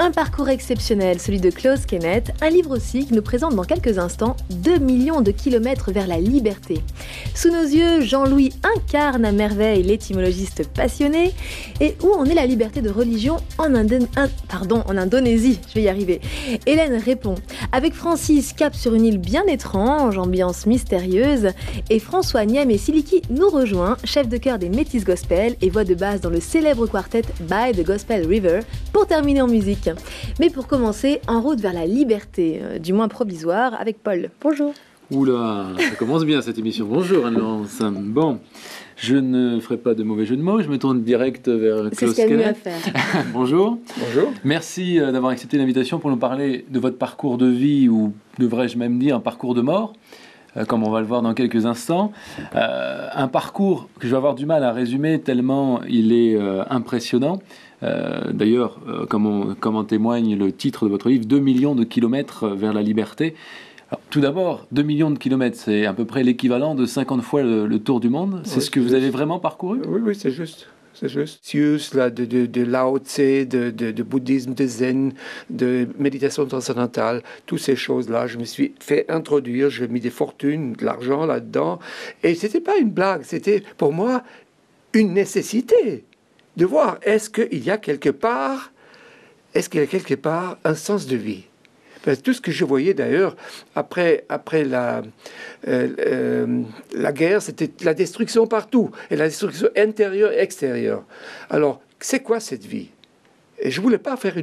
Un parcours exceptionnel, celui de Klaus Kenneth, un livre aussi qui nous présente dans quelques instants 2 millions de kilomètres vers la liberté. Sous nos yeux, Jean-Louis incarne à merveille l'étymologiste passionné. Et où en est la liberté de religion en Indonésie? Je vais y arriver. Hélène répond. Avec Francis, cap sur une île bien étrange, ambiance mystérieuse. Et François Niem et Siliki nous rejoint, chef de chœur des Métis Gospel et voix de basse dans le célèbre quartet By the Gospel River, pour terminer en musique. Mais pour commencer, en route vers la liberté, du moins provisoire, avec Paul. Bonjour. Oula, ça commence bien cette émission. Bonjour Anne-Laurence. Bon, je ne ferai pas de mauvais jeu de mots, je me tourne direct vers Klaus Kenneth. C'est ce qu'il y a mieux à faire. Bonjour. Bonjour. Merci d'avoir accepté l'invitation pour nous parler de votre parcours de vie, ou devrais-je même dire un parcours de mort, comme on va le voir dans quelques instants. Un parcours que je vais avoir du mal à résumer tellement il est impressionnant. D'ailleurs, comme en témoigne le titre de votre livre, 2 millions de kilomètres vers la liberté. Alors, tout d'abord, 2 millions de kilomètres, c'est à peu près l'équivalent de 50 fois le tour du monde. C'est ce que vous avez vraiment parcouru ? Oui, c'est juste. C'est juste. Sius, là, de Lao Tse, de bouddhisme, de zen, de méditation transcendantale, toutes ces choses-là, je me suis fait introduire, j'ai mis des fortunes, de l'argent là-dedans. Et c'était pas une blague, c'était pour moi une nécessité de voir est-ce qu'il y a quelque part un sens de vie. Parce que tout ce que je voyais d'ailleurs après la guerre, c'était la destruction partout, et la destruction intérieure et extérieure. Alors, c'est quoi cette vie? Et je voulais pas faire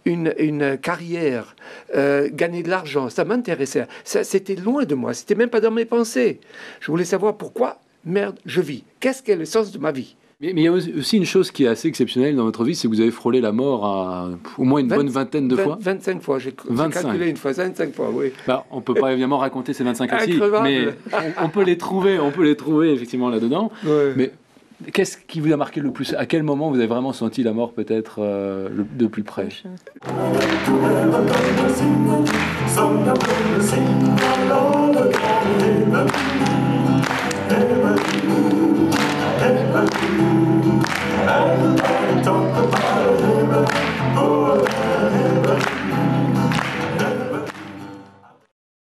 une carrière, gagner de l'argent, ça m'intéressait. Ça, c'était loin de moi, c'était même pas dans mes pensées. Je voulais savoir pourquoi, merde, je vis. Qu'est-ce qu'est le sens de ma vie? Mais il y a aussi une chose qui est assez exceptionnelle dans votre vie, c'est que vous avez frôlé la mort au moins une bonne vingtaine de fois. 25 fois, j'ai calculé une fois, 25 fois, oui. Bah, on ne peut pas évidemment raconter ces 25 aussi, mais on peut les trouver effectivement là-dedans. Ouais. Mais qu'est-ce qui vous a marqué le plus? À quel moment vous avez vraiment senti la mort peut-être de plus près?